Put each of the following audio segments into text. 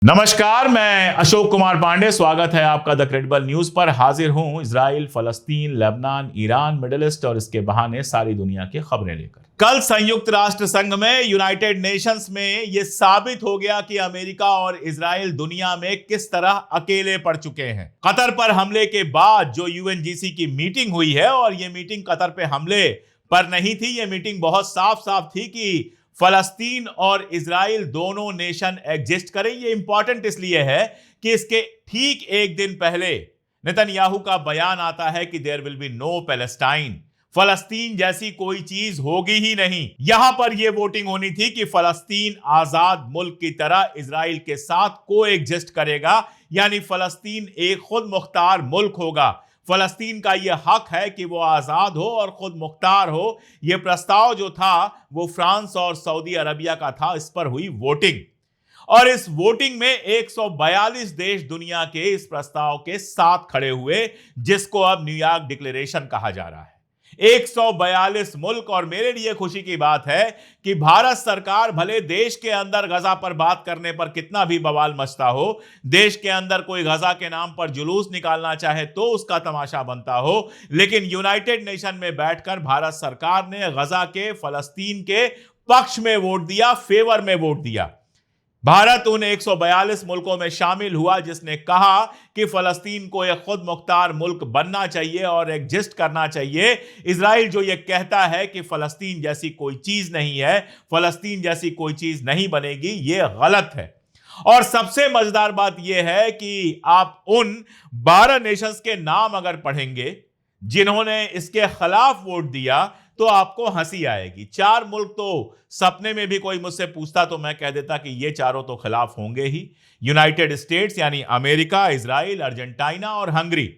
नमस्कार, मैं अशोक कुमार पांडे। स्वागत है आपका द क्रेडिबल न्यूज पर। हाजिर हूं इजराइल, फलस्तीन, लेबनान, ईरान, मिडिल ईस्ट और इसके बहाने सारी दुनिया की खबरें लेकर। कल संयुक्त राष्ट्र संघ में, यूनाइटेड नेशंस में यह साबित हो गया कि अमेरिका और इजराइल दुनिया में किस तरह अकेले पड़ चुके हैं। कतर पर हमले के बाद जो यूएनजीसी की मीटिंग हुई है, और यह मीटिंग कतर पे हमले पर नहीं थी, यह मीटिंग बहुत साफ साफ थी कि फलस्तीन और इजराइल दोनों नेशन एग्जिस्ट करें। यह इंपॉर्टेंट इसलिए है कि इसके ठीक एक दिन पहले नेतन्याहू का बयान आता है कि there will be no Palestine, फलस्तीन जैसी कोई चीज होगी ही नहीं। यहां पर यह वोटिंग होनी थी कि फलस्तीन आजाद मुल्क की तरह इजराइल के साथ को एग्जिस्ट करेगा, यानी फलस्तीन एक खुद मुख्तार मुल्क होगा। फलस्तीन का यह हक है कि वो आजाद हो और खुद मुख्तार हो। यह प्रस्ताव जो था वो फ्रांस और सऊदी अरबिया का था। इस पर हुई वोटिंग, और इस वोटिंग में 142 देश दुनिया के इस प्रस्ताव के साथ खड़े हुए, जिसको अब न्यूयॉर्क डिक्लेरेशन कहा जा रहा है। 142 मुल्क। और मेरे लिए खुशी की बात है कि भारत सरकार भले देश के अंदर गजा पर बात करने पर कितना भी बवाल मचता हो, देश के अंदर कोई गजा के नाम पर जुलूस निकालना चाहे तो उसका तमाशा बनता हो, लेकिन यूनाइटेड नेशन में बैठकर भारत सरकार ने गजा के, फलस्तीन के पक्ष में वोट दिया, फेवर में वोट दिया। भारत उन 142 मुल्कों में शामिल हुआ जिसने कहा कि फलस्तीन को एक खुद मुख्तार मुल्क बनना चाहिए और एग्जिस्ट करना चाहिए। इजराइल जो ये कहता है कि फलस्तीन जैसी कोई चीज नहीं है, फलस्तीन जैसी कोई चीज नहीं बनेगी, ये गलत है। और सबसे मजेदार बात यह है कि आप उन 12 नेशंस के नाम अगर पढ़ेंगे जिन्होंने इसके खिलाफ वोट दिया तो आपको हंसी आएगी। 4 मुल्क तो सपने में भी कोई मुझसे पूछता तो मैं कह देता कि ये चारों तो खिलाफ होंगे ही। यूनाइटेड स्टेट्स यानी अमेरिका, इजराइल, अर्जेंटीना और हंगरी,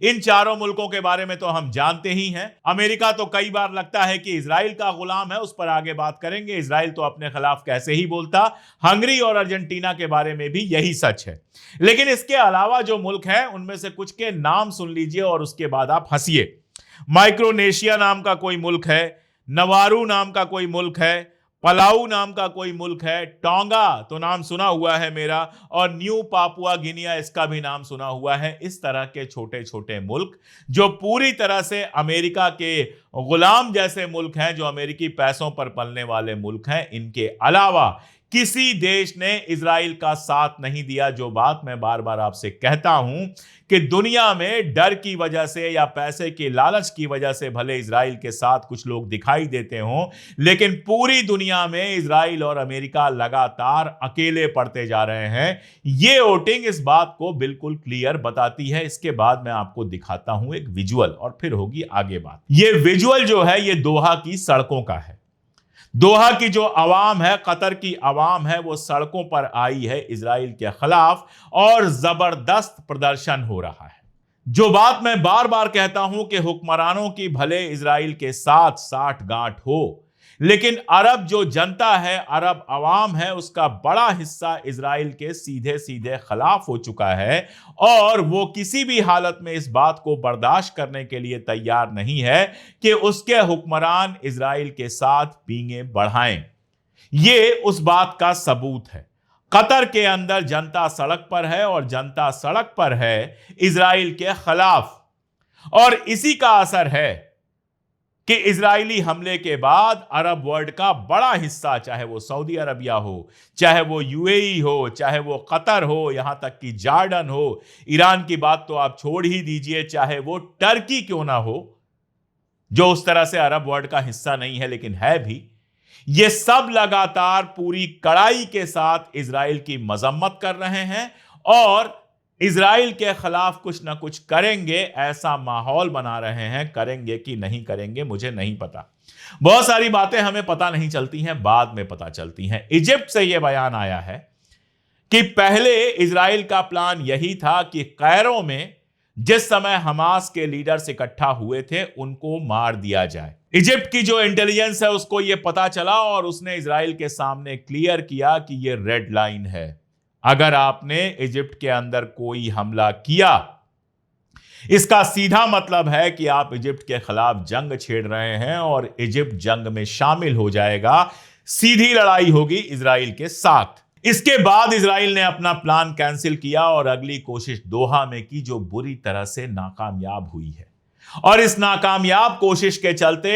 इन चारों मुल्कों के बारे में तो हम जानते ही हैं। अमेरिका तो कई बार लगता है कि इजराइल का गुलाम है, उस पर आगे बात करेंगे। इजराइल तो अपने खिलाफ कैसे ही बोलता। हंगरी और अर्जेंटीना के बारे में भी यही सच है। लेकिन इसके अलावा जो मुल्क हैं उनमें से कुछ के नाम सुन लीजिए और उसके बाद आप हंसिए। माइक्रोनेशिया नाम का कोई मुल्क है, नवारू नाम का कोई मुल्क है, पलाऊ नाम का कोई मुल्क है, टोंगा तो नाम सुना हुआ है मेरा, और न्यू पापुआ गिनिया, इसका भी नाम सुना हुआ है। इस तरह के छोटे छोटे मुल्क जो पूरी तरह से अमेरिका के गुलाम जैसे मुल्क हैं, जो अमेरिकी पैसों पर पलने वाले मुल्क हैं, इनके अलावा किसी देश ने इजराइल का साथ नहीं दिया। जो बात मैं बार बार आपसे कहता हूं कि दुनिया में डर की वजह से या पैसे के लालच की वजह से भले इजराइल के साथ कुछ लोग दिखाई देते हों, लेकिन पूरी दुनिया में इजराइल और अमेरिका लगातार अकेले पड़ते जा रहे हैं। ये वोटिंग इस बात को बिल्कुल क्लियर बताती है। इसके बाद मैं आपको दिखाता हूं एक विजुअल, और फिर होगी आगे बात। ये विजुअल जो है ये दोहा की सड़कों का है। दोहा की जो आवाम है, कतर की आवाम है, वो सड़कों पर आई है इजराइल के खिलाफ, और जबरदस्त प्रदर्शन हो रहा है। जो बात मैं बार बार कहता हूं कि हुक्मरानों की भले इजराइल के साथ साठ गांठ हो, लेकिन अरब जो जनता है, अरब अवाम है, उसका बड़ा हिस्सा इजराइल के सीधे सीधे खिलाफ हो चुका है, और वो किसी भी हालत में इस बात को बर्दाश्त करने के लिए तैयार नहीं है कि उसके हुक्मरान इजराइल के साथ पींगे बढ़ाएं। ये उस बात का सबूत है। कतर के अंदर जनता सड़क पर है, और जनता सड़क पर है इजराइल के खिलाफ, और इसी का असर है कि इजरायली हमले के बाद अरब वर्ल्ड का बड़ा हिस्सा, चाहे वो सऊदी अरबिया हो, चाहे वो यूएई हो, चाहे वो कतर हो, यहां तक कि जॉर्डन हो, ईरान की बात तो आप छोड़ ही दीजिए, चाहे वो टर्की क्यों ना हो, जो उस तरह से अरब वर्ल्ड का हिस्सा नहीं है लेकिन है भी, ये सब लगातार पूरी कड़ाई के साथ इजराइल की मजम्मत कर रहे हैं और इजराइल के खिलाफ कुछ ना कुछ करेंगे, ऐसा माहौल बना रहे हैं। करेंगे कि नहीं करेंगे मुझे नहीं पता। बहुत सारी बातें हमें पता नहीं चलती हैं, बाद में पता चलती हैं। इजिप्ट से यह बयान आया है कि पहले इजराइल का प्लान यही था कि कैरो में जिस समय हमास के लीडर्स इकट्ठा हुए थे उनको मार दिया जाए। इजिप्ट की जो इंटेलिजेंस है उसको यह पता चला, और उसने इजराइल के सामने क्लियर किया कि यह रेड लाइन है। अगर आपने इजिप्ट के अंदर कोई हमला किया, इसका सीधा मतलब है कि आप इजिप्ट के खिलाफ जंग छेड़ रहे हैं और इजिप्ट जंग में शामिल हो जाएगा। सीधी लड़ाई होगी इजराइल के साथ। इसके बाद इजराइल ने अपना प्लान कैंसिल किया और अगली कोशिश दोहा में की, जो बुरी तरह से नाकामयाब हुई है। और इस नाकामयाब कोशिश के चलते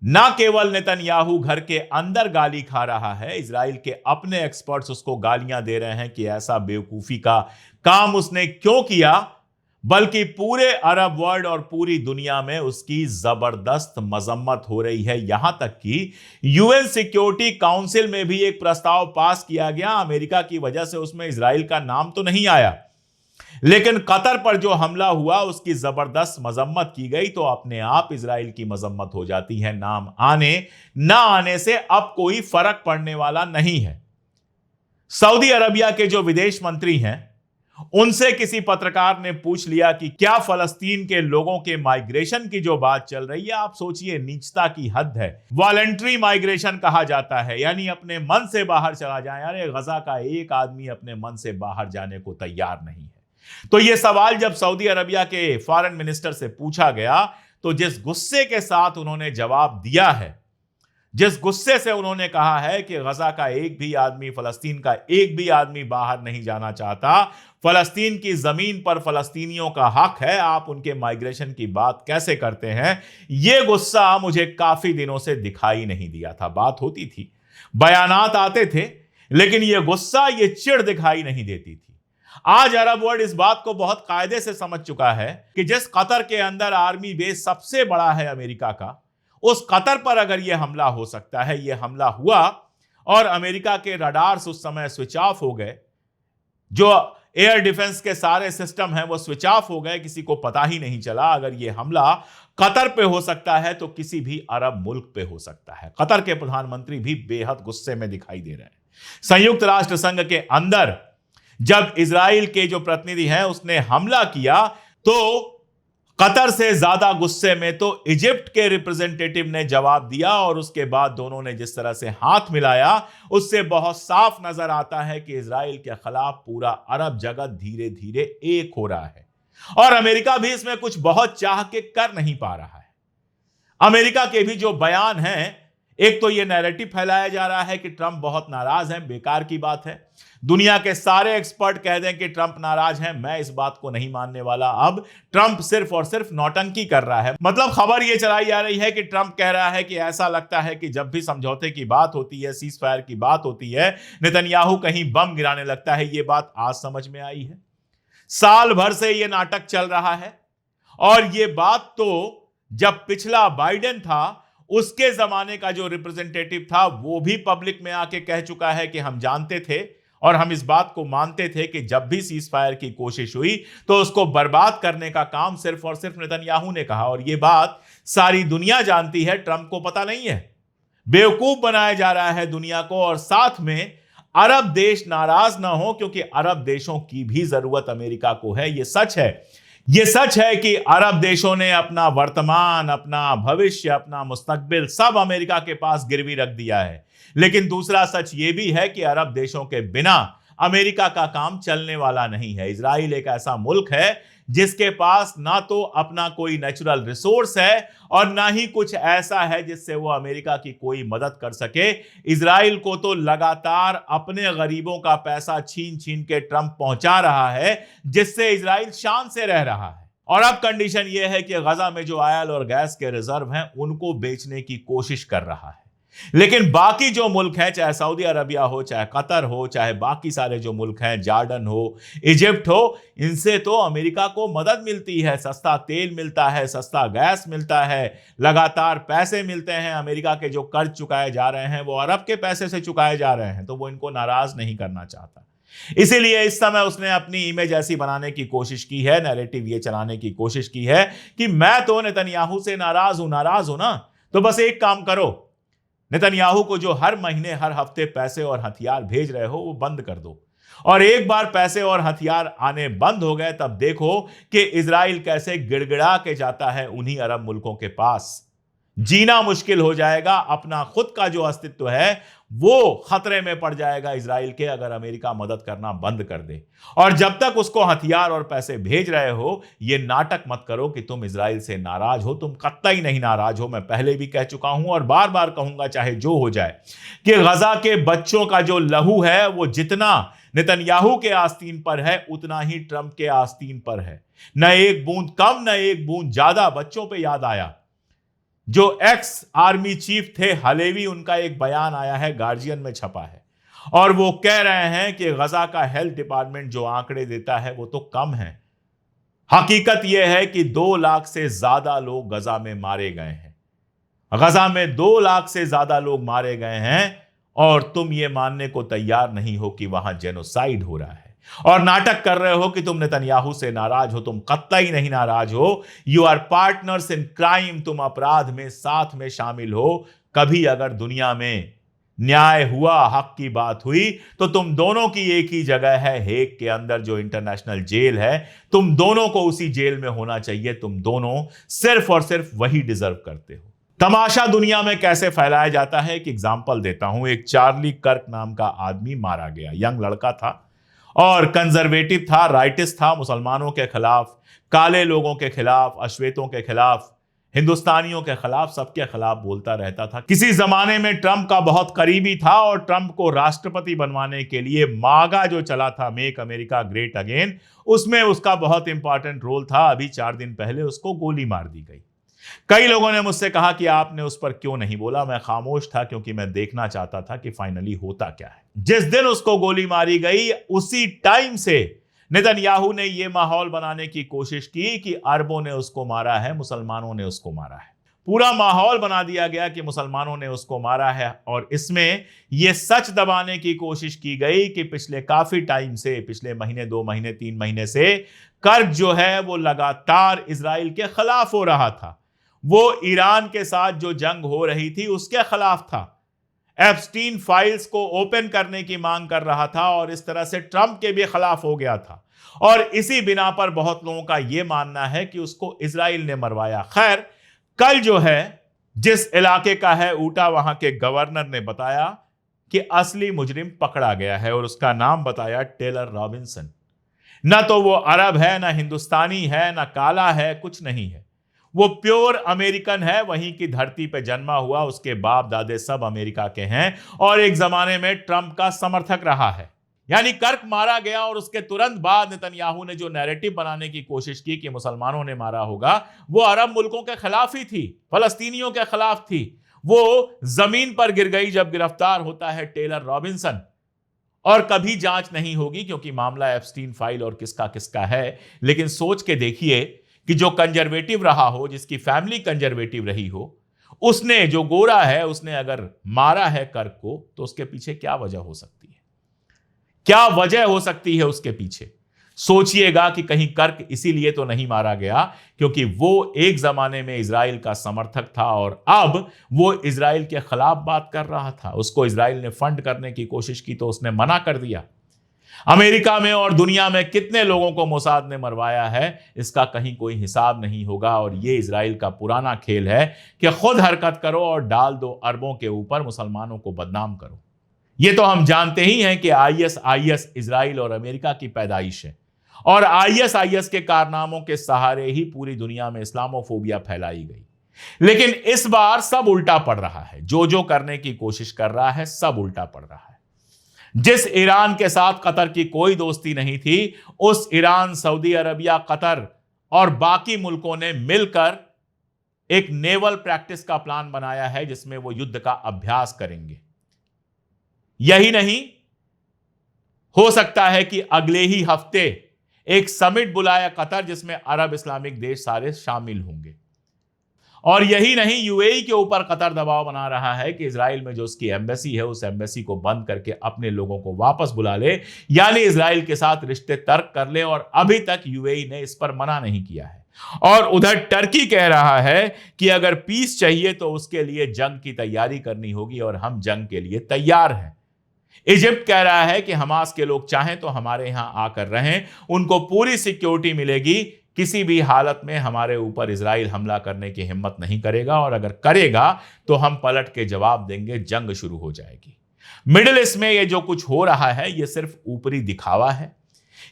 ना केवल नेतन्याहू घर के अंदर गाली खा रहा है, इजराइल के अपने एक्सपर्ट्स उसको गालियां दे रहे हैं कि ऐसा बेवकूफी का काम उसने क्यों किया, बल्कि पूरे अरब वर्ल्ड और पूरी दुनिया में उसकी जबरदस्त मजम्मत हो रही है। यहां तक कि यूएन सिक्योरिटी काउंसिल में भी एक प्रस्ताव पास किया गया। अमेरिका की वजह से उसमें इजराइल का नाम तो नहीं आया, लेकिन कतर पर जो हमला हुआ उसकी जबरदस्त मजम्मत की गई, तो अपने आप इजराइल की मजम्मत हो जाती है। नाम आने ना आने से अब कोई फर्क पड़ने वाला नहीं है। सऊदी अरबिया के जो विदेश मंत्री हैं, उनसे किसी पत्रकार ने पूछ लिया कि क्या फलस्तीन के लोगों के माइग्रेशन की जो बात चल रही है, आप सोचिए नीचता की हद है, वॉलंटरी माइग्रेशन कहा जाता है, यानी अपने मन से बाहर चला जाए। अरे गजा का एक आदमी अपने मन से बाहर जाने को तैयार नहीं है। तो यह सवाल जब सऊदी अरबिया के फॉरेन मिनिस्टर से पूछा गया, तो जिस गुस्से के साथ उन्होंने जवाब दिया है, जिस गुस्से से उन्होंने कहा है कि गजा का एक भी आदमी, फलस्तीन का एक भी आदमी बाहर नहीं जाना चाहता, फलस्तीन की जमीन पर फलस्तीनियों का हक है, आप उनके माइग्रेशन की बात कैसे करते हैं, यह गुस्सा मुझे काफी दिनों से दिखाई नहीं दिया था। बात होती थी, बयानात आते थे, लेकिन यह गुस्सा, यह चिढ़ दिखाई नहीं देती थी। आज अरब वर्ल्ड इस बात को बहुत कायदे से समझ चुका है कि जिस कतर के अंदर आर्मी बेस सबसे बड़ा है अमेरिका का, उस कतर पर अगर यह हमला हो सकता है, यह हमला हुआ और अमेरिका के रडार्स उस समय स्विच ऑफ हो गए, जो एयर डिफेंस के सारे सिस्टम हैं वो स्विच ऑफ हो गए, किसी को पता ही नहीं चला। अगर यह हमला कतर पे हो सकता है तो किसी भी अरब मुल्क पे हो सकता है। कतर के प्रधानमंत्री भी बेहद गुस्से में दिखाई दे रहे हैं। संयुक्त राष्ट्र संघ के अंदर जब इजराइल के जो प्रतिनिधि हैं उसने हमला किया, तो कतर से ज्यादा गुस्से में तो इजिप्ट के रिप्रेजेंटेटिव ने जवाब दिया, और उसके बाद दोनों ने जिस तरह से हाथ मिलाया, उससे बहुत साफ नजर आता है कि इजराइल के खिलाफ पूरा अरब जगत धीरे धीरे एक हो रहा है। और अमेरिका भी इसमें कुछ बहुत चाह के कर नहीं पा रहा है। अमेरिका के भी जो बयान हैं, एक तो यह नैरेटिव फैलाया जा रहा है कि ट्रंप बहुत नाराज हैं, बेकार की बात है। दुनिया के सारे एक्सपर्ट कह दें कि ट्रंप नाराज हैं, मैं इस बात को नहीं मानने वाला। अब ट्रंप सिर्फ और सिर्फ नौटंकी कर रहा है। मतलब खबर यह चलाई जा रही है कि ट्रंप कह रहा है कि ऐसा लगता है कि जब भी समझौते की बात होती है, सीज फायर की बात होती है, नेतन्याहू कहीं बम गिराने लगता है। यह बात आज समझ में आई है। साल भर से यह नाटक चल रहा है, और यह बात तो जब पिछला बाइडेन था, उसके जमाने का जो रिप्रेजेंटेटिव था, वो भी पब्लिक में आके कह चुका है कि हम जानते थे और हम इस बात को मानते थे कि जब भी सीज फायर की कोशिश हुई तो उसको बर्बाद करने का काम सिर्फ और सिर्फ नेतन्याहू ने कहा। और यह बात सारी दुनिया जानती है, ट्रंप को पता नहीं है। बेवकूफ बनाया जा रहा है दुनिया को, और साथ में अरब देश नाराज ना हो, क्योंकि अरब देशों की भी जरूरत अमेरिका को है। यह सच है, यह सच है कि अरब देशों ने अपना वर्तमान, अपना भविष्य, अपना मुस्तकबिल सब अमेरिका के पास गिरवी रख दिया है। लेकिन दूसरा सच यह भी है कि अरब देशों के बिना अमेरिका का काम चलने वाला नहीं है। इजराइल एक ऐसा मुल्क है जिसके पास ना तो अपना कोई नेचुरल रिसोर्स है और ना ही कुछ ऐसा है जिससे वो अमेरिका की कोई मदद कर सके। इजराइल को तो लगातार अपने गरीबों का पैसा छीन छीन के ट्रंप पहुंचा रहा है, जिससे इजराइल शान से रह रहा है। और अब कंडीशन यह है कि गजा में जो ऑयल और गैस के रिजर्व हैं उनको बेचने की कोशिश कर रहा है। लेकिन बाकी जो मुल्क हैं, चाहे सऊदी अरबिया हो, चाहे कतर हो, चाहे बाकी सारे जो मुल्क हैं, जॉर्डन हो, इजिप्ट हो, इनसे तो अमेरिका को मदद मिलती है। सस्ता तेल मिलता है, सस्ता गैस मिलता है, लगातार पैसे मिलते हैं। अमेरिका के जो कर्ज चुकाए जा रहे हैं वो अरब के पैसे से चुकाए जा रहे हैं, तो वो इनको नाराज नहीं करना चाहता। इसीलिए इस समय उसने अपनी इमेज ऐसी बनाने की कोशिश की है, नैरेटिव ये चलाने की कोशिश की है कि मैं तो नेतन्याहू से नाराज हूं ना, तो बस एक काम करो, नेतन्याहू को जो हर महीने हर हफ्ते पैसे और हथियार भेज रहे हो वो बंद कर दो। और एक बार पैसे और हथियार आने बंद हो गए, तब देखो कि इजराइल कैसे गिड़गिड़ा के जाता है उन्हीं अरब मुल्कों के पास जीना मुश्किल हो जाएगा, अपना खुद का जो अस्तित्व है वो खतरे में पड़ जाएगा इजराइल के, अगर अमेरिका मदद करना बंद कर दे। और जब तक उसको हथियार और पैसे भेज रहे हो, ये नाटक मत करो कि तुम इजराइल से नाराज हो। तुम कतई नहीं नाराज हो। मैं पहले भी कह चुका हूं और बार बार कहूंगा, चाहे जो हो जाए, कि गजा के बच्चों का जो लहू है वो जितना नेतन्याहू के आस्तीन पर है उतना ही ट्रंप के आस्तीन पर है। न एक बूंद कम न एक बूंद ज्यादा। बच्चों पे याद आया, जो एक्स आर्मी चीफ थे हलेवी, उनका एक बयान आया है, गार्जियन में छपा है, और वो कह रहे हैं कि गजा का हेल्थ डिपार्टमेंट जो आंकड़े देता है वो तो कम है। हकीकत यह है कि 2 लाख से ज्यादा लोग गजा में मारे गए हैं। गजा में 2 लाख से ज्यादा लोग मारे गए हैं, और तुम ये मानने को तैयार नहीं हो कि वहां जेनोसाइड हो रहा है, और नाटक कर रहे हो कि तुम नेतन्याहू से नाराज हो। तुम कतई नहीं नाराज हो। You are partners in crime. तुम अपराध में साथ में शामिल हो। कभी अगर दुनिया में न्याय हुआ, हक की बात हुई, तो तुम दोनों की एक ही जगह है, हेग के अंदर जो इंटरनेशनल जेल है। तुम दोनों को उसी जेल में होना चाहिए। तुम दोनों सिर्फ और सिर्फ वही डिजर्व करते हो। तमाशा दुनिया में कैसे फैलाया जाता है, एक एग्जाम्पल देता हूं। एक चार्ली कर्क नाम का आदमी मारा गया। यंग लड़का था और कंजर्वेटिव था, राइटिस्ट था, मुसलमानों के खिलाफ, काले लोगों के खिलाफ, अश्वेतों के खिलाफ, हिंदुस्तानियों के खिलाफ, सबके खिलाफ बोलता रहता था। किसी जमाने में ट्रंप का बहुत करीबी था, और ट्रंप को राष्ट्रपति बनवाने के लिए मागा जो चला था, मेक अमेरिका ग्रेट अगेन, उसमें उसका बहुत इंपॉर्टेंट रोल था। अभी 4 दिन पहले उसको गोली मार दी गई। कई लोगों ने मुझसे कहा कि आपने उस पर क्यों नहीं बोला। मैं खामोश था क्योंकि मैं देखना चाहता था कि फाइनली होता क्या है। जिस दिन उसको गोली मारी गई, उसी टाइम से नेतन्याहू ने यह माहौल बनाने की कोशिश की कि अरबों ने उसको मारा है, मुसलमानों ने उसको मारा है। पूरा माहौल बना दिया गया कि मुसलमानों ने उसको मारा है, और इसमें यह सच दबाने की कोशिश की गई कि पिछले काफी टाइम से, पिछले महीने, 2 महीने, 3 महीने से कर्ज जो है वो लगातार इजराइल के खिलाफ हो रहा था। वो ईरान के साथ जो जंग हो रही थी उसके खिलाफ था। एप्स्टीन फाइल्स को ओपन करने की मांग कर रहा था, और इस तरह से ट्रंप के भी खिलाफ हो गया था। और इसी बिना पर बहुत लोगों का यह मानना है कि उसको इजराइल ने मरवाया। खैर, कल जो है, जिस इलाके का है ऊटा, वहां के गवर्नर ने बताया कि असली मुजरिम पकड़ा गया है, और उसका नाम बताया टेलर रॉबिन्सन। ना तो वो अरब है, ना हिंदुस्तानी है, ना काला है, कुछ नहीं है। वो प्योर अमेरिकन है। वहीं की धरती पे जन्मा हुआ, उसके बाप दादे सब अमेरिका के हैं, और एक जमाने में ट्रंप का समर्थक रहा है। यानी कर्क मारा गया, और उसके तुरंत बाद नेतन्याहू ने जो नैरेटिव बनाने की कोशिश की कि मुसलमानों ने मारा होगा, वो अरब मुल्कों के खिलाफ ही थी, फलस्तीनियों के खिलाफ थी। वो जमीन पर गिर गई जब गिरफ्तार होता है टेलर रॉबिन्सन। और कभी जांच नहीं होगी, क्योंकि मामला एप्स्टीन फाइल और किसका किसका है। लेकिन सोच के देखिए कि जो कंजर्वेटिव रहा हो, जिसकी फैमिली कंजर्वेटिव रही हो, उसने, जो गोरा है, उसने अगर मारा है कर्क को, तो उसके पीछे क्या वजह हो सकती है? क्या वजह हो सकती है उसके पीछे? सोचिएगा कि कहीं कर्क इसीलिए तो नहीं मारा गया क्योंकि वो एक जमाने में इजराइल का समर्थक था, और अब वो इजराइल के खिलाफ बात कर रहा था। उसको इजराइल ने फंड करने की कोशिश की तो उसने मना कर दिया। अमेरिका में और दुनिया में कितने लोगों को मोसाद ने मरवाया है, इसका कहीं कोई हिसाब नहीं होगा। और ये इजराइल का पुराना खेल है कि खुद हरकत करो और डाल दो अरबों के ऊपर, मुसलमानों को बदनाम करो। ये तो हम जानते ही हैं कि आईएस इजराइल और अमेरिका की पैदाइश है, और आईएस के कारनामों के सहारे ही पूरी दुनिया में इस्लामोफोबिया फैलाई गई। लेकिन इस बार सब उल्टा पड़ रहा है। जो जो करने की कोशिश कर रहा है, सब उल्टा पड़ रहा है। जिस ईरान के साथ कतर की कोई दोस्ती नहीं थी, उस ईरान, सऊदी अरबिया, कतर और बाकी मुल्कों ने मिलकर एक नेवल प्रैक्टिस का प्लान बनाया है, जिसमें वो युद्ध का अभ्यास करेंगे। यही नहीं, हो सकता है कि अगले ही हफ्ते एक समिट बुलाया कतर, जिसमें अरब इस्लामिक देश सारे शामिल होंगे। और यही नहीं, यूएई के ऊपर कतर दबाव बना रहा है कि इजराइल में जो उसकी एम्बेसी है, उस एम्बेसी को बंद करके अपने लोगों को वापस बुला ले, यानी इजराइल के साथ रिश्ते तर्क कर ले। और अभी तक यूएई ने इस पर मना नहीं किया है। और उधर टर्की कह रहा है कि अगर पीस चाहिए तो उसके लिए जंग की तैयारी करनी होगी, और हम जंग के लिए तैयार हैं। इजिप्ट कह रहा है कि हमास के लोग चाहें तो हमारे यहां आकर रहें, उनको पूरी सिक्योरिटी मिलेगी, किसी भी हालत में हमारे ऊपर इजराइल हमला करने की हिम्मत नहीं करेगा, और अगर करेगा तो हम पलट के जवाब देंगे, जंग शुरू हो जाएगी। मिडिल ईस्ट में ये जो कुछ हो रहा है ये सिर्फ ऊपरी दिखावा है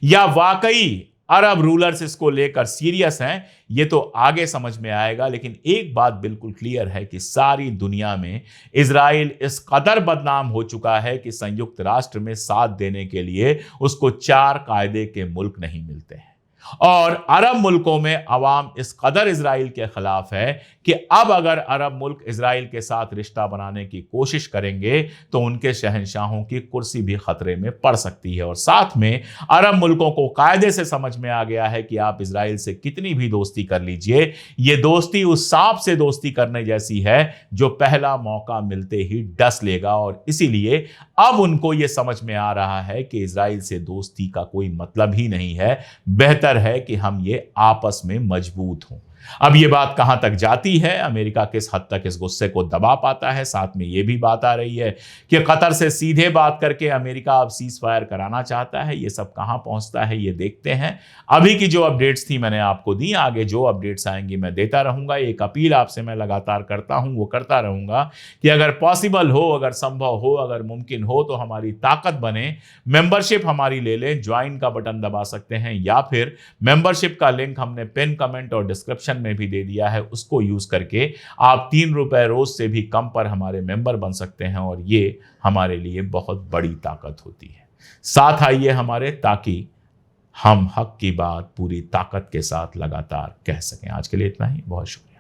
या वाकई अरब रूलर्स इसको लेकर सीरियस हैं, ये तो आगे समझ में आएगा। लेकिन एक बात बिल्कुल क्लियर है कि सारी दुनिया में इजराइल इस कदर बदनाम हो चुका है कि संयुक्त राष्ट्र में साथ देने के लिए उसको 4 कायदे के मुल्क नहीं मिलते हैं, और अरब मुल्कों में अवाम इस कदर इजराइल के खिलाफ है कि अब अगर अरब मुल्क इजराइल के साथ रिश्ता बनाने की कोशिश करेंगे तो उनके शहंशाहों की कुर्सी भी खतरे में पड़ सकती है। और साथ में अरब मुल्कों को कायदे से समझ में आ गया है कि आप इजराइल से कितनी भी दोस्ती कर लीजिए, ये दोस्ती उस सांप से दोस्ती करने जैसी है जो पहला मौका मिलते ही डस लेगा। और इसीलिए अब उनको यह समझ में आ रहा है कि इजराइल से दोस्ती का कोई मतलब ही नहीं है, बेहतर है कि हम ये आपस में मजबूत हों। अब ये बात कहां तक जाती है, अमेरिका किस हद तक इस गुस्से को दबा पाता है, साथ में ये भी बात आ रही है कि कतर से सीधे बात करके अमेरिका अब सीज फायर कराना चाहता है। ये सब कहां पहुंचता है ये देखते हैं। अभी की जो अपडेट्स थी मैंने आपको दी, आगे जो अपडेट्स आएंगी मैं देता रहूंगा। एक अपील आपसे मैं लगातार करता हूं, वो करता रहूंगा कि अगर पॉसिबल हो, अगर संभव हो, अगर मुमकिन हो तो हमारी ताकत बने, मेंबरशिप हमारी ले लें। ज्वाइन का बटन दबा सकते हैं या फिर मेंबरशिप का लिंक हमने पिन कमेंट और डिस्क्रिप्शन में भी दे दिया है, उसको यूज करके आप 3 रुपए रोज से भी कम पर हमारे मेंबर बन सकते हैं, और ये हमारे लिए बहुत बड़ी ताकत होती है। साथ आइए हमारे, ताकि हम हक की बात पूरी ताकत के साथ लगातार कह सकें। आज के लिए इतना ही, बहुत शुक्रिया।